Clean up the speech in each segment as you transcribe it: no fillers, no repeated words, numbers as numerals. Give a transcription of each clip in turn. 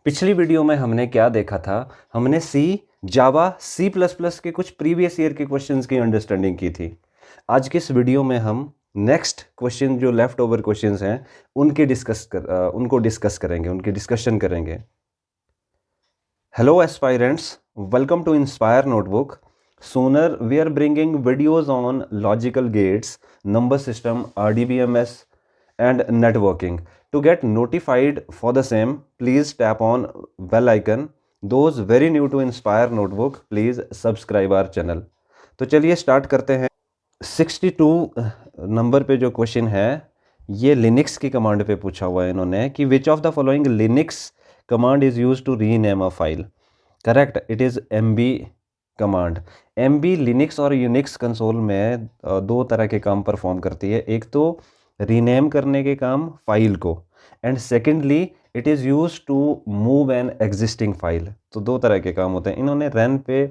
पिछली वीडियो में हमने क्या देखा था? हमने जावा, सी प्लस प्लस के कुछ प्रीवियस ईयर के क्वेश्चंस की अंडरस्टैंडिंग की थी। आज के इस वीडियो में हम नेक्स्ट क्वेश्चन जो लेफ्ट ओवर क्वेश्चंस हैं उनको डिस्कस करेंगे, उनकी डिस्कशन करेंगे। Hello aspirants, welcome to Inspire Notebook. Sooner we are bringing videos on logical gates, number system, RDBMS and networking. To get notified for the same, please tap on bell icon. Those very new to Inspire Notebook, please subscribe our channel. तो चलिए start करते हैं। 62 number पे जो question है ये Linux की command पे पूछा हुआ है इन्होंने कि which of the following Linux command is use to rename a file. Correct, it is MB command. MB Linux और यूनिक्स कंसोल में दो तरह के काम परफॉर्म करती है। एक तो रीनेम करने के काम फाइल को, and secondly it is use to move an existing file. तो दो तरह के काम होते हैं। इन्होंने रन पे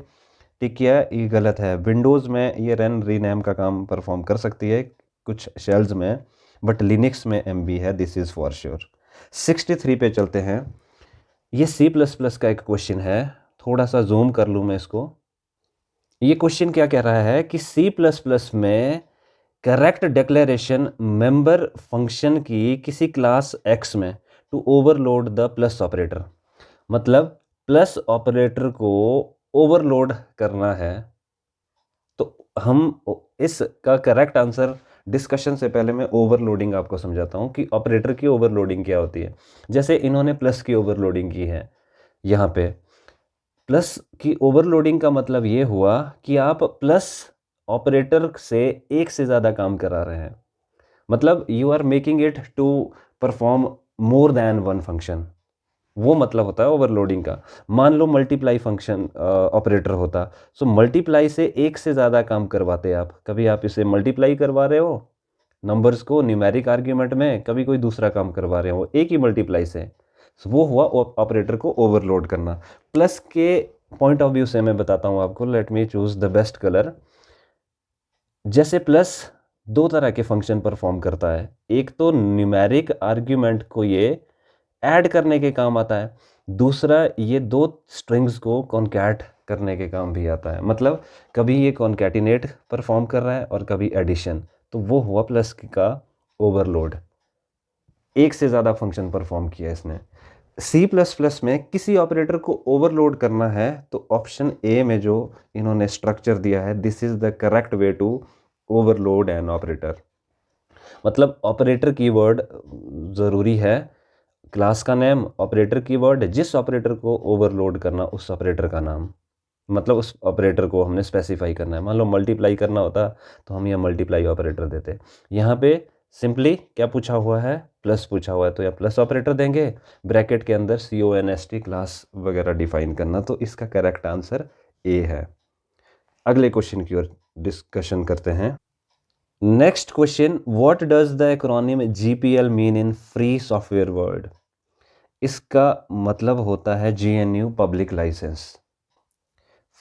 टिक किया, ये गलत है। विंडोज़ में ये रन रीनेम का काम परफॉर्म कर सकती है कुछ शेल्स में, बट लिनक्स में MB है, दिस इज़ फॉर श्योर। 63 पे चलते हैं। ये C++ का एक क्वेश्चन है, थोड़ा सा जूम कर लूँ मैं इसको। ये क्वेश्चन क्या कह रहा है कि C++ में करेक्ट डिक्लेरेशन मेंबर फंक्शन की किसी क्लास X में to overload the plus operator. मतलब प्लस ऑपरेटर को ओवरलोड करना है। तो हम इसका करेक्ट आंसर डिस्कशन से पहले मैं ओवरलोडिंग आपको समझाता हूँ कि ऑपरेटर की ओवरलोडिंग क्या होती है। जैसे इन्होंने प्लस की ओवरलोडिंग की है, यहाँ पे प्लस की ओवरलोडिंग का मतलब ये हुआ कि आप प्लस ऑपरेटर से एक से ज़्यादा काम करा रहे हैं। मतलब you are making it to perform more than one function, वो मतलब होता है ओवरलोडिंग का। मान लो मल्टीप्लाई फंक्शन ऑपरेटर होता, सो मल्टीप्लाई से एक से ज़्यादा काम करवाते आप। कभी आप इसे मल्टीप्लाई करवा रहे हो नंबर्स को न्यूमेरिक आर्ग्यूमेंट में, कभी कोई दूसरा काम करवा रहे हो एक ही मल्टीप्लाई से, वो हुआ ऑपरेटर को ओवरलोड करना। प्लस के पॉइंट ऑफ व्यू से मैं बताता हूँ आपको। Let me choose the best colour. जैसे प्लस दो तरह के फंक्शन परफॉर्म करता है। एक तो न्यूमेरिक आर्ग्यूमेंट को ये ऐड करने के काम आता है, दूसरा ये दो स्ट्रिंग्स को कॉन्कैट करने के काम भी आता है। मतलब कभी ये कॉन्कैटिनेट परफॉर्म कर रहा है और कभी एडिशन, तो वो हुआ प्लस का ओवरलोड। एक से ज़्यादा फंक्शन परफॉर्म किया इसने। C++ में किसी ऑपरेटर को ओवरलोड करना है तो ऑप्शन ए में जो इन्होंने स्ट्रक्चर दिया है, this is the correct way to overload an operator. मतलब ऑपरेटर कीवर्ड ज़रूरी है, क्लास का नेम ऑपरेटर कीवर्ड, जिस ऑपरेटर को ओवरलोड करना उस ऑपरेटर का नाम, मतलब उस ऑपरेटर को हमने स्पेसिफाई करना है। मान लो मल्टीप्लाई करना होता तो हम यह मल्टीप्लाई ऑपरेटर देते। यहाँ पे सिंपली क्या पूछा हुआ है, प्लस पूछा हुआ है, तो या प्लस ऑपरेटर देंगे, ब्रैकेट के अंदर CONST क्लास वगैरह डिफाइन करना। तो इसका करेक्ट आंसर ए है। अगले क्वेश्चन की ओर डिस्कशन करते हैं। Next question, what does the acronym GPL mean in free software world. इसका मतलब होता है GNU public licence.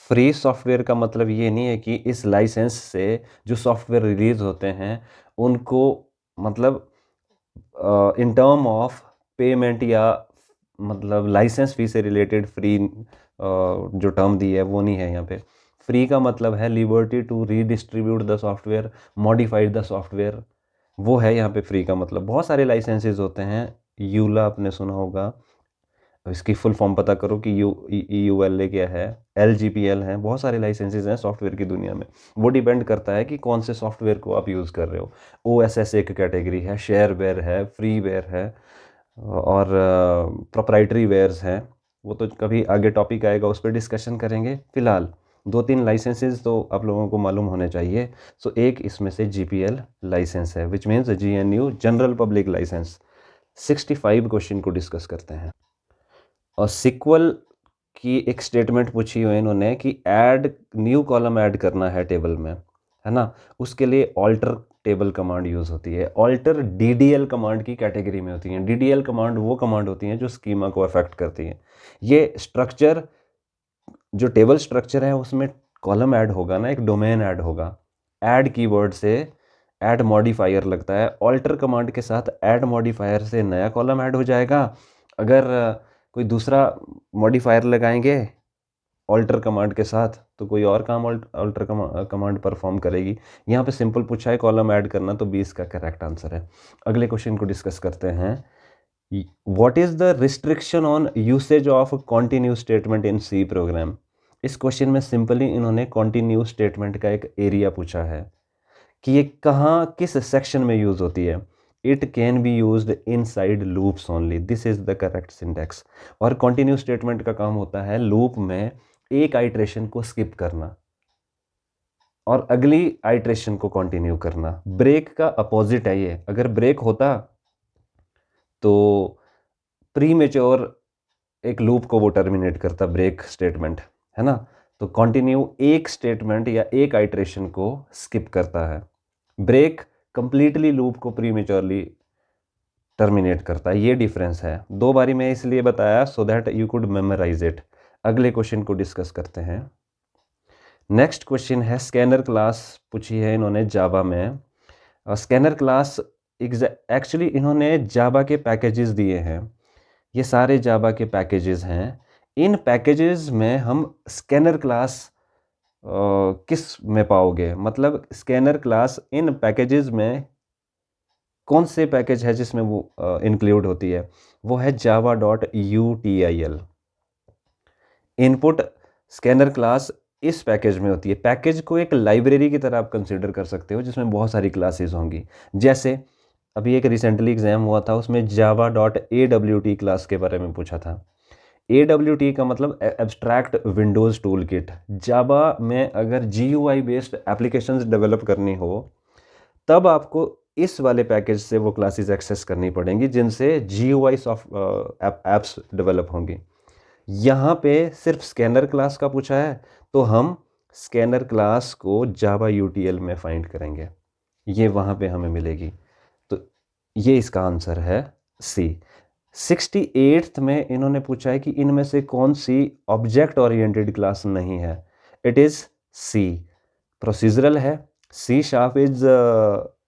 Free software का मतलब ये नहीं है कि इस लाइसेंस से जो सॉफ्टवेयर रिलीज होते हैं उनको, मतलब इन टर्म ऑफ पेमेंट या मतलब लाइसेंस फी से रिलेटेड फ्री जो टर्म दी है वो नहीं है यहाँ पे। फ्री का मतलब है liberty to redistribute the software, modified the software, वो है यहाँ पे फ्री का मतलब। बहुत सारे लाइसेंसेस होते हैं, यूला आपने सुना होगा, इसकी फुल फॉर्म पता करो कि EULA क्या है, LGPL है, बहुत सारे लाइसेंसेस हैं सॉफ्टवेयर की दुनिया में। वो डिपेंड करता है कि कौन से सॉफ्टवेयर को आप यूज़ कर रहे हो। OSS एक कैटेगरी है, शेयरवेयर है, फ्रीवेयर है, और प्रोप्राइटरी वेयर्स हैं। वो तो कभी आगे टॉपिक आएगा उस पर डिस्कशन करेंगे। फिलहाल दो तीन लाइसेंसेस तो आप लोगों को मालूम होने चाहिए। सो एक इसमें से GPL लाइसेंस है, which means GNU general public licence. 65 question को डिस्कस करते हैं। और सिक्वल की एक स्टेटमेंट पूछी हुई है इन्होंने कि ऐड न्यू कॉलम ऐड करना है टेबल में, है ना। उसके लिए ऑल्टर टेबल कमांड यूज़ होती है। ऑल्टर DDL कमांड की कैटेगरी में होती है। DDL कमांड वो कमांड होती हैं जो स्कीमा को अफेक्ट करती हैं। ये स्ट्रक्चर जो टेबल स्ट्रक्चर है उसमें कॉलम ऐड होगा ना, एक डोमेन ऐड होगा। ऐड कीवर्ड से ऐड मॉडिफायर लगता है, ऑल्टर कमांड के साथ ऐड मॉडिफायर से नया कॉलम ऐड हो जाएगा। अगर कोई दूसरा मॉडिफायर लगाएंगे ऑल्टर कमांड के साथ तो कोई और काम ऑल्टर कमांड परफॉर्म करेगी। यहाँ पे सिंपल पूछा है कॉलम ऐड करना, तो 20 का करेक्ट आंसर है। अगले क्वेश्चन को डिस्कस करते हैं। What is the restriction on usage of continue statement in C program. इस क्वेश्चन में सिंपली इन्होंने कॉन्टिन्यू स्टेटमेंट का एक एरिया पूछा है कि ये कहाँ किस सेक्शन में यूज होती है। It can be used inside loops only, this is the correct syntax. और कॉन्टिन्यू स्टेटमेंट का काम होता है लूप में एक आइट्रेशन को स्किप करना और अगली आइट्रेशन को कंटिन्यू करना। ब्रेक का अपोजिट है ये। अगर ब्रेक होता तो प्री मेच्योर एक लूप को वो टर्मिनेट करता, ब्रेक स्टेटमेंट, है ना। तो कंटिन्यू एक स्टेटमेंट या एक आइट्रेशन को स्किप करता है। ब्रेक कंप्लीटली लूप को प्री मेच्योरली टर्मिनेट करता है। ये डिफरेंस है। 2 बारी मैं इसलिए बताया so that you could memorise it. अगले क्वेश्चन को डिस्कस करते हैं। नेक्स्ट क्वेश्चन है स्कैनर क्लास पूछी है इन्होंने जावा में। स्कैनर क्लास एक्चुअली इन्होंने जावा के पैकेजेस दिए हैं। ये सारे जावा के पैकेजेस हैं। इन पैकेजेस में हम स्कैनर क्लास किस में पाओगे, मतलब स्कैनर क्लास इन पैकेजेस में कौन से पैकेज है जिसमें वो इंक्लूड होती है। वो है java.util। इनपुट स्कैनर क्लास इस पैकेज में होती है। पैकेज को एक लाइब्रेरी की तरह आप कंसिडर कर सकते हो जिसमें बहुत सारी क्लासेस होंगी। जैसे अभी एक रिसेंटली एग्जाम हुआ था, उसमें java.awt क्लास के बारे में पूछा था। AWT का मतलब एब्स्ट्रैक्ट विंडोज़ टूल किट। जावा में अगर GUI बेस्ड एप्लीकेशंस डेवलप करनी हो तब आपको इस वाले पैकेज से वो क्लासेस एक्सेस करनी पड़ेंगी जिनसे GUI एप्स डेवलप होंगी। यहाँ पे सिर्फ स्कैनर क्लास का पूछा है तो हम स्कैनर क्लास को जावा UTL में फाइंड करेंगे, ये वहाँ पे हमें मिलेगी। तो ये इसका आंसर है सी। 68th में इन्होंने पूछा है कि इनमें से कौन सी ऑब्जेक्ट ओरिएंटेड क्लास नहीं है। इट इज़ सी प्रोसीजरल है, C sharp is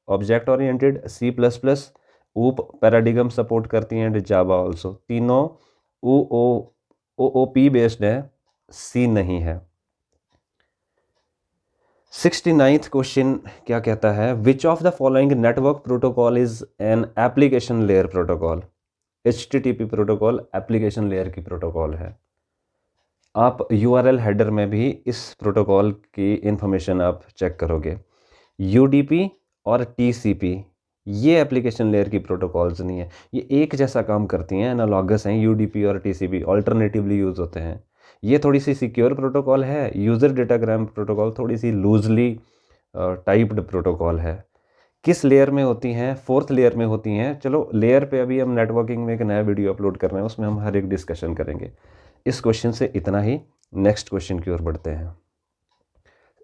object oriented, C plus plus OOP paradigm support करती हैं, एंड जावा ऑल्सो। तीनों OOP बेस्ड है, सी नहीं है। 69th क्वेश्चन क्या कहता है, which of the following network protocol is an application layer protocol. HTTP protocol application layer की प्रोटोकॉल है। आप URL हेडर में भी इस प्रोटोकॉल की इंफॉर्मेशन आप चेक करोगे। UDP और TCP ये एप्लीकेशन लेयर की प्रोटोकॉल्स नहीं है, ये एक जैसा काम करती हैं, एनालॉगस हैं। UDP और TCP ऑल्टरनेटिवली यूज़ होते हैं। ये थोड़ी सी सिक्योर प्रोटोकॉल है, यूज़र डेटाग्राम प्रोटोकॉल थोड़ी सी लूजली टाइप्ड प्रोटोकॉल है। किस लेयर में होती हैं, 4th लेयर में होती हैं। चलो लेयर पे अभी हम नेटवर्किंग में एक नया वीडियो अपलोड कर रहे हैं, उसमें हम हर एक डिस्कशन करेंगे। इस क्वेश्चन से इतना ही। नेक्स्ट क्वेश्चन की ओर बढ़ते हैं।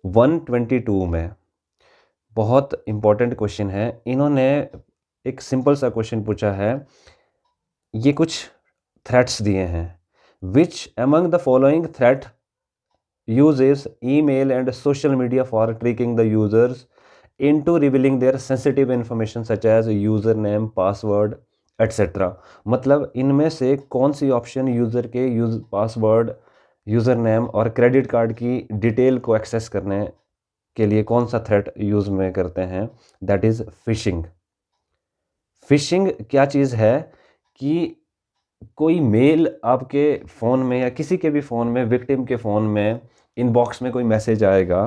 122 में बहुत इंपॉर्टेंट क्वेश्चन है। इन्होंने एक सिंपल सा क्वेश्चन पूछा है, ये कुछ थ्रेट्स दिए हैं। Which among the following threat uses email and social media for tricking the users into revealing their sensitive information such as username, password, etc. मतलब इनमें से कौन सी ऑप्शन यूज़र के पासवर्ड, यूज़र नेम और credit card की detail को access करने के लिए कौन सा थ्रेट यूज़ में करते हैं। That is fishing. फिशिंग क्या चीज़ है कि कोई मेल आपके फ़ोन में या किसी के भी फ़ोन में, विक्टिम के फ़ोन में इनबॉक्स में कोई मैसेज आएगा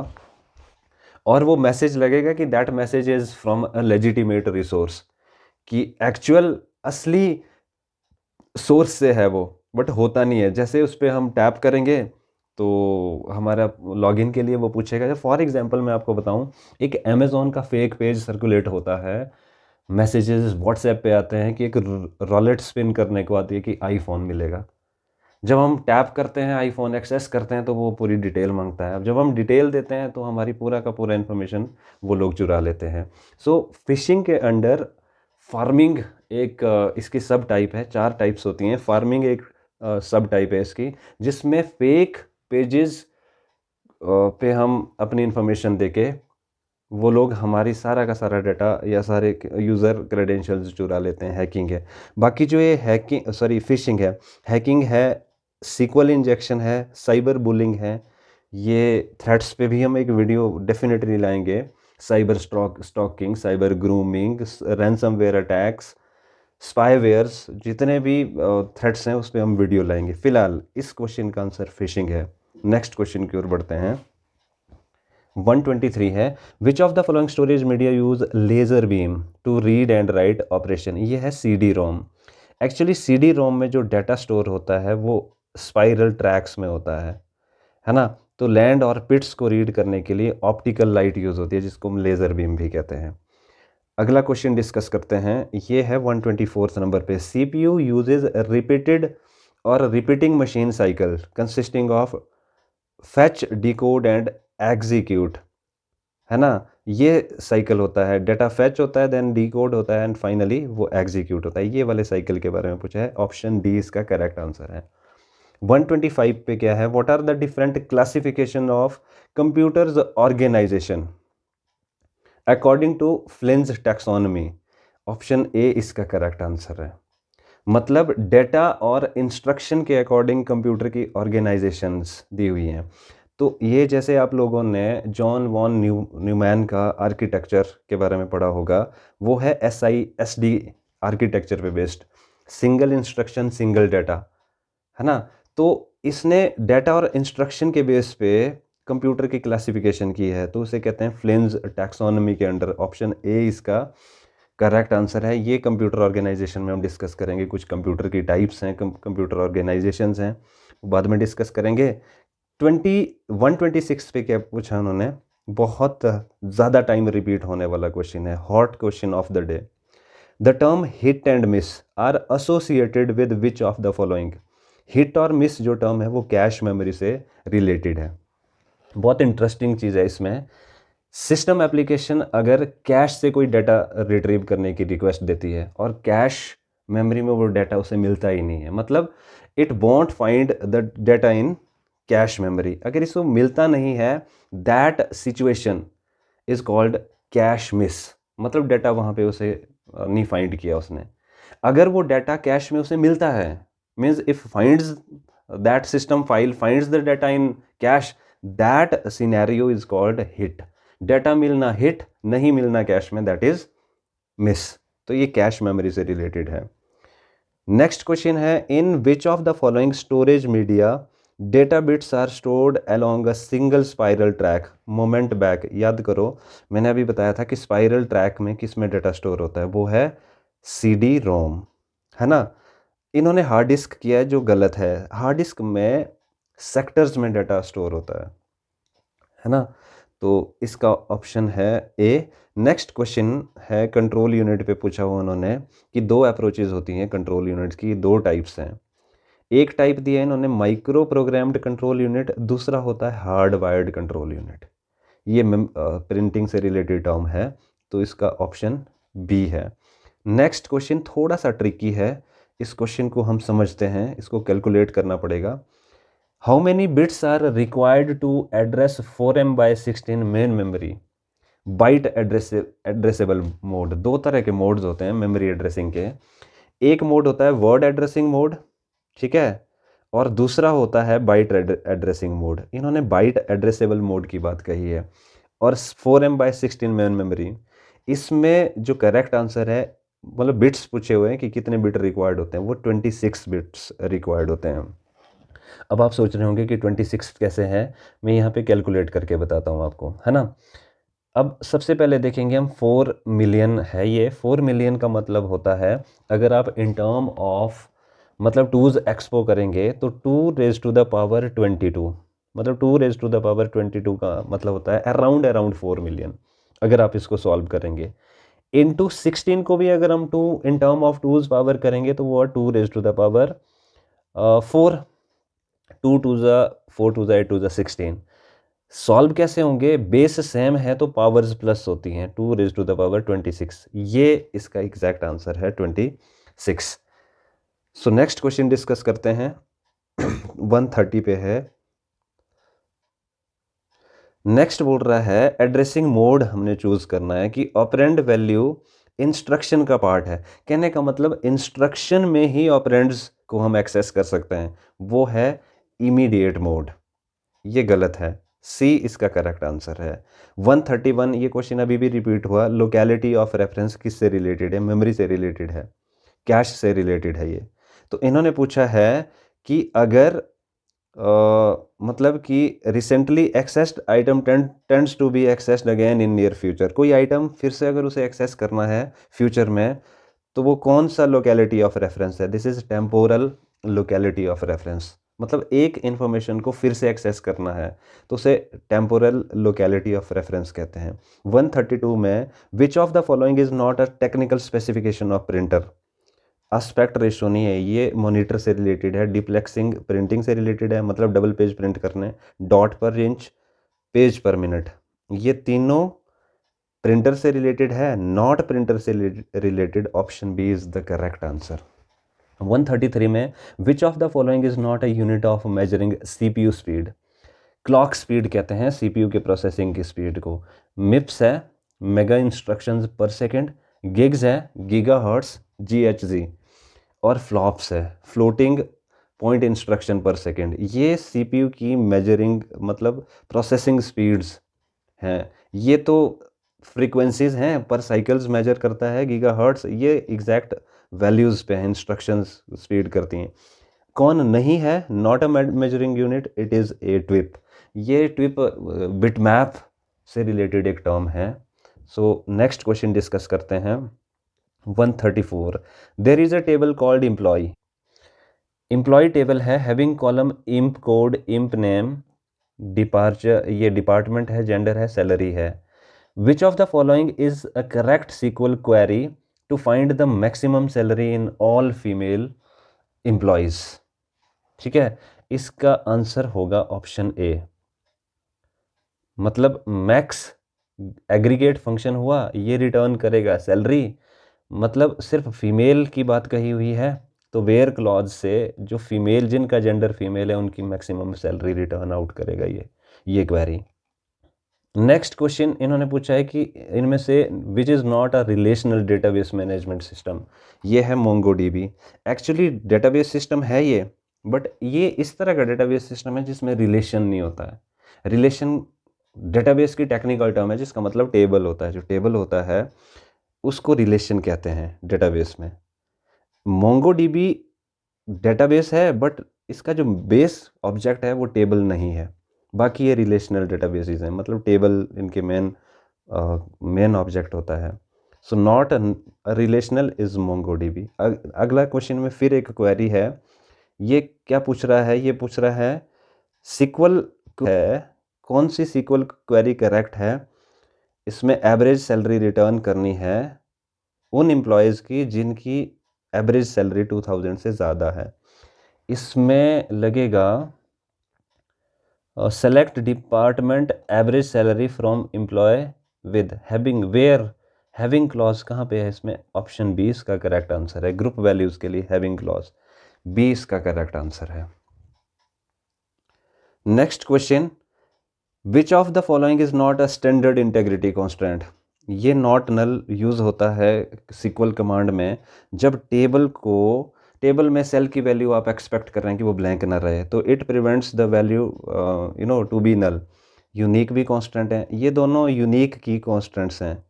और वो मैसेज लगेगा कि that message is from a legitimate resource, कि एक्चुअल असली सोर्स से है वो, बट होता नहीं है। जैसे उस पर हम टैप करेंगे तो हमारा लॉगिन के लिए वो पूछेगा। फॉर एग्जांपल मैं आपको बताऊं, एक अमेज़ॉन का फेक पेज सर्कुलेट होता है, मैसेजेस व्हाट्सएप पे आते हैं कि एक रॉलेट स्पिन करने को आती है कि आईफोन मिलेगा। जब हम टैप करते हैं, आईफोन एक्सेस करते हैं तो वो पूरी डिटेल मांगता है। अब जब हम डिटेल देते हैं तो हमारी पूरा का पूरा इन्फॉर्मेशन वो लोग चुरा लेते हैं। सो फिशिंग के अंडर फार्मिंग एक इसकी सब टाइप है। 4 टाइप्स होती हैं। फार्मिंग एक सब टाइप है इसकी, जिसमें फेक पेजेस पे हम अपनी इंफॉर्मेशन देके वो लोग हमारी सारा का सारा डाटा या सारे यूज़र क्रेडेंशियल्स चुरा लेते हैं, हैकिंग है। बाकी जो ये फिशिंग है, सीक्वल इंजेक्शन है, साइबर बुलिंग है, ये थ्रेट्स पे भी हम एक वीडियो डेफिनेटली लाएंगे। Cyber stalking, cyber grooming, ransomware attacks, spywares, जितने भी थ्रेट्स हैं उस पर हम वीडियो लाएंगे। फिलहाल इस क्वेश्चन का आंसर फिशिंग है। नेक्स्ट क्वेश्चन की ओर बढ़ते हैं। 123 है, which of the following storage media use laser beam to read and write operation. ये है CD ROM. Actually CD ROM में जो डाटा स्टोर होता है वो स्पाइरल ट्रैक्स में होता है ना। तो लैंड और पिट्स को रीड करने के लिए ऑप्टिकल लाइट यूज़ होती है, जिसको हम लेज़र बीम भी कहते हैं। अगला क्वेश्चन डिस्कस करते हैं, ये है 124 नंबर पे। CPU यूजेज रिपीटेड और repeating machine cycle consisting of fetch, decode and execute, है ना। ये साइकिल होता है, डेटा फैच होता है, देन डिकोड होता है एंड फाइनली वो एग्जीक्यूट होता है। ये वाले साइकिल के बारे में पूछा है, ऑप्शन डी इसका करेक्ट आंसर है। 125 पे क्या है, what are the different classification of computers organisation according to Flynn's taxonomy. Option A इसका करेक्ट आंसर है। मतलब डेटा और इंस्ट्रक्शन के अकॉर्डिंग कंप्यूटर की ऑर्गेनाइजेशंस दी हुई हैं। तो ये जैसे आप लोगों ने जॉन वॉन न्यूमैन का आर्किटेक्चर के बारे में पढ़ा होगा, वो है SISD आर्किटेक्चर पे based, single instruction single data, है ना। तो इसने डाटा और इंस्ट्रक्शन के बेस पे कंप्यूटर की क्लासिफिकेशन की है, तो उसे कहते हैं फ्लिंज टैक्सोनॉमी के अंडर। ऑप्शन ए इसका करेक्ट आंसर है। ये कंप्यूटर ऑर्गेनाइजेशन में हम डिस्कस करेंगे, कुछ कंप्यूटर की टाइप्स हैं, कंप्यूटर ऑर्गेनाइजेशंस हैं, बाद में डिस्कस करेंगे। 126 पे क्या पूछा उन्होंने, बहुत ज़्यादा टाइम रिपीट होने वाला क्वेश्चन है, hot question of the day. The term hit and miss are associated with which of the following. Hit और मिस जो टर्म है वो कैश मेमोरी से रिलेटेड है। बहुत इंटरेस्टिंग चीज़ है इसमें। सिस्टम एप्लीकेशन अगर कैश से कोई डाटा रिट्रीव करने की रिक्वेस्ट देती है और कैश मेमोरी में वो डाटा उसे मिलता ही नहीं है, मतलब it won't find the data in cache memory, अगर इसको मिलता नहीं है, that situation is called cache miss. मतलब डाटा वहाँ पे उसे नहीं फाइंड किया उसने। अगर वो डाटा कैश में उसे मिलता है, means if finds that system file finds the data in cache, that scenario is called hit. Data मिलना हिट, नहीं मिलना कैश में, दैट इज मिस। तो ये कैश मेमोरी से रिलेटेड है। नेक्स्ट क्वेश्चन है, in which of the following storage media data bits are stored along a single spiral track moment back. याद करो, मैंने अभी बताया था कि स्पाइरल ट्रैक में किस में डाटा स्टोर होता है, वो है CD रोम, है ना। इन्होंने हार्ड डिस्क किया है, जो गलत है। हार्ड डिस्क में सेक्टर्स में डाटा स्टोर होता है ना। तो इसका ऑप्शन है ए। नेक्स्ट क्वेश्चन है, कंट्रोल यूनिट पे पूछा हुआ उन्होंने कि दो अप्रोचेज होती हैं कंट्रोल यूनिट्स की, दो टाइप्स हैं। एक टाइप दिया है इन्होंने माइक्रो प्रोग्राम्ड कंट्रोल यूनिट, दूसरा होता है हार्ड वायर्ड कंट्रोल यूनिट। ये प्रिंटिंग से रिलेटेड टर्म है, तो इसका ऑप्शन बी है। नेक्स्ट क्वेश्चन थोड़ा सा ट्रिकी है, इस क्वेश्चन को हम समझते हैं, इसको कैलकुलेट करना पड़ेगा। How many bits are required to address 4M/16 main memory byte addressable mode. दो तरह के मोड्स होते हैं मेमोरी एड्रेसिंग के। एक मोड होता है वर्ड एड्रेसिंग मोड, ठीक है, और दूसरा होता है बाइट एड्रेसिंग मोड। इन्होंने बाइट एड्रेसेबल मोड की बात कही है। और 4M/16 मेन मेमोरी, इसमें जो करेक्ट आंसर है, मतलब बिट्स पूछे हुए हैं कि कितने बिट रिक्वायर्ड होते हैं, वो 26 बिट्स रिक्वायर्ड होते हैं। अब आप सोच रहे होंगे कि 26 कैसे हैं, मैं यहाँ पे कैलकुलेट करके बताता हूँ आपको, है ना। अब सबसे पहले देखेंगे हम 4 मिलियन है ये। 4 मिलियन का मतलब होता है, अगर आप इन टर्म ऑफ मतलब टूज एक्सपो करेंगे तो 2⁻²2, मतलब 2⁻²22 का मतलब होता है अराउंड 4 मिलियन। अगर आप इसको सॉल्व करेंगे इनटू 16 को भी अगर हम 2 in term of twos power करेंगे तो वो 2⁻4, 2 2 4 2 8 सॉल्व कैसे होंगे, बेस सेम है तो पावर्स प्लस होती हैं, 2⁻26। ये इसका एग्जैक्ट आंसर है 26। सो नेक्स्ट क्वेश्चन डिस्कस करते हैं। 130 पे है, नेक्स्ट बोल रहा है एड्रेसिंग मोड हमने चूज करना है कि ऑपरेंड वैल्यू इंस्ट्रक्शन का पार्ट है। कहने का मतलब इंस्ट्रक्शन में ही ऑपरेंड्स को हम एक्सेस कर सकते हैं, वो है इमीडिएट मोड। ये गलत है, सी इसका करेक्ट आंसर है। 131 ये क्वेश्चन अभी भी रिपीट हुआ, लोकेलिटी ऑफ रेफरेंस किससे रिलेटेड है? मेमोरी से रिलेटेड है, कैश से रिलेटेड है ये। तो इन्होंने पूछा है कि अगर मतलब कि recently accessed item tends to be accessed again in near future, कोई आइटम फिर से अगर उसे एक्सेस करना है फ्यूचर में, तो वो कौन सा लोकेलिटी ऑफ रेफरेंस है? This is temporal locality of reference. मतलब एक इंफॉर्मेशन को फिर से एक्सेस करना है तो उसे टेम्पोरल लोकेलिटी ऑफ रेफरेंस कहते हैं। 132 में which of the following is not a technical specification of printer? Aspect ratio नहीं है, ये मॉनिटर से रिलेटेड है, डिप्लेक्सिंग प्रिंटिंग से रिलेटेड है, मतलब डबल पेज प्रिंट करने, dot per inch, page per minute, ये तीनों प्रिंटर से रिलेटेड है, नॉट प्रिंटर से related. Option B is the correct answer. 133 में which of the following is not a unit of measuring CPU speed? Clock speed कहते हैं CPU के processing की स्पीड को। मिप्स है मेगा इंस्ट्रक्शंस पर सेकंड, गिग्स है गीगा हर्ट्स जीएचजी, और फ्लॉप्स है फ्लोटिंग पॉइंट इंस्ट्रक्शन पर सेकंड। ये सीपीयू की मेजरिंग मतलब प्रोसेसिंग स्पीड्स हैं। ये तो फ्रीक्वेंसीज हैं पर साइकिल्स मेजर करता है गीगा हर्ट्स, ये एग्जैक्ट वैल्यूज़ पे हैं, इंस्ट्रक्शंस स्पीड करती हैं। कौन नहीं है not a measuring unit? It is a twip. ये ट्विप बिटमैप से रिलेटेड एक टर्म है। सो नेक्स्ट क्वेश्चन डिस्कस करते हैं। 134 there is a table called employee. Employee table है having column emp code emp name departure, ये department है, gender है, सैलरी है। Which of the following is a correct SQL query to find the maximum salary in all female employees? ठीक है, इसका answer होगा option A. मतलब max aggregate function हुआ, ये रिटर्न करेगा सैलरी, मतलब सिर्फ फीमेल की बात कही हुई है, तो वेयर क्लॉज से जो फीमेल जिनका जेंडर फीमेल है उनकी मैक्सिमम सैलरी रिटर्न आउट करेगा ये क्वेरी। नेक्स्ट क्वेश्चन इन्होंने पूछा है कि इनमें से which is not a relational database management system? ये है मोंगोडीबी। एक्चुअली डेटाबेस सिस्टम है ये, बट ये इस तरह का डेटाबेस सिस्टम है जिसमें रिलेशन नहीं होता है। रिलेशन डेटाबेस की टेक्निकल टर्म है जिसका मतलब टेबल होता है। जो टेबल होता है उसको रिलेशन कहते हैं डेटाबेस में। मोंगोडीबी डेटाबेस है बट इसका जो बेस ऑब्जेक्ट है वो टेबल नहीं है। बाकी ये रिलेशनल डेटाबेसेस हैं, मतलब टेबल इनके मेन ऑब्जेक्ट होता है। So not relational is MongoDB. अगला क्वेश्चन में फिर एक क्वेरी है। ये क्या पूछ रहा है? ये पूछ रहा है सीक्वल है, कौन सी सीक्वल क्वेरी करेक्ट है? इसमें एवरेज सैलरी रिटर्न करनी है उन एम्प्लॉयज़ की जिनकी एवरेज सैलरी 2000 से ज़्यादा है। इसमें लगेगा select department average salary from employee with having, where having clause कहाँ पे है इसमें? ऑप्शन बी इसका करेक्ट आंसर है। ग्रुप वैल्यूज़ के लिए हैविंग क्लॉज, बी इसका करेक्ट आंसर है। Next question, which of the following is not a standard integrity constant? ये नॉट नल यूज़ होता है सीक्वल कमांड में जब टेबल में सेल की वैल्यू आप एक्सपेक्ट कर रहे हैं कि वो ब्लैंक ना रहे, तो it prevents the value to be null. Unique भी कांस्टेंट है, ये दोनों यूनिक की कांस्टेंट्स हैं।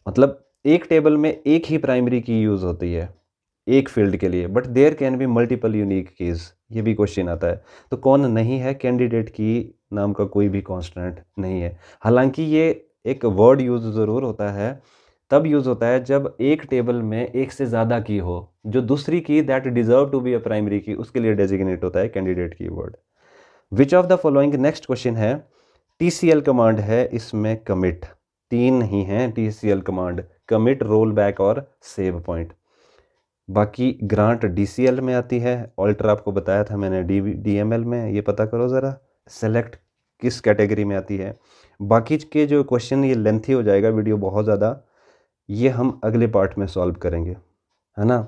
मतलब एक टेबल में एक ही प्राइमरी की यूज़ होती है एक फील्ड के लिए, but there can be multiple unique keys, ये भी क्वेश्चन आता है। तो कौन नहीं है? कैंडिडेट की नाम का कोई भी कांस्टेंट नहीं है। हालांकि ये एक वर्ड यूज ज़रूर होता है, तब यूज़ होता है जब एक टेबल में एक से ज़्यादा की हो, जो दूसरी key that deserve to be a primary key, उसके लिए डेजिग्नेट होता है candidate key word. Which of the following, next question है, टीसीएल कमांड है इसमें कमिट, तीन ही हैं TCL command, commit, rollback और सेव पॉइंट। बाकी ग्रांट डीसीएल में आती है, ऑल्टर आपको बताया था मैंने डीएमएल में, ये पता करो ज़रा सेलेक्ट किस कैटेगरी में आती है। बाकी के जो क्वेश्चन ये लेंथी हो जाएगा वीडियो बहुत ज़्यादा, ये हम अगले पार्ट में सॉल्व करेंगे, है ना।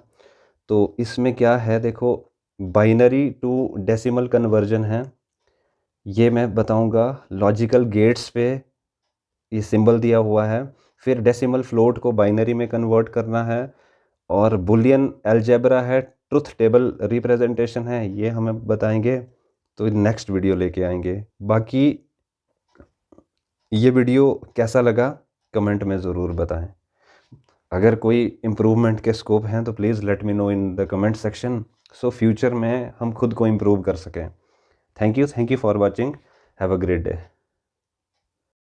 तो इसमें क्या है देखो, बाइनरी टू डेसिमल कन्वर्जन है, ये मैं बताऊंगा लॉजिकल गेट्स पे ये सिंबल दिया हुआ है, फिर डेसिमल फ्लोट को बाइनरी में कन्वर्ट करना है, और बुलियन अलजेब्रा है, ट्रुथ टेबल रिप्रेजेंटेशन है, ये हमें बताएंगे। तो नेक्स्ट वीडियो लेके आएंगे। बाकी ये वीडियो कैसा लगा कमेंट में ज़रूर बताएं। अगर कोई इम्प्रूवमेंट के स्कोप हैं तो please let me know in the comment section, so future में हम खुद को इम्प्रूव कर सकें। Thank you for watching. Have a great day.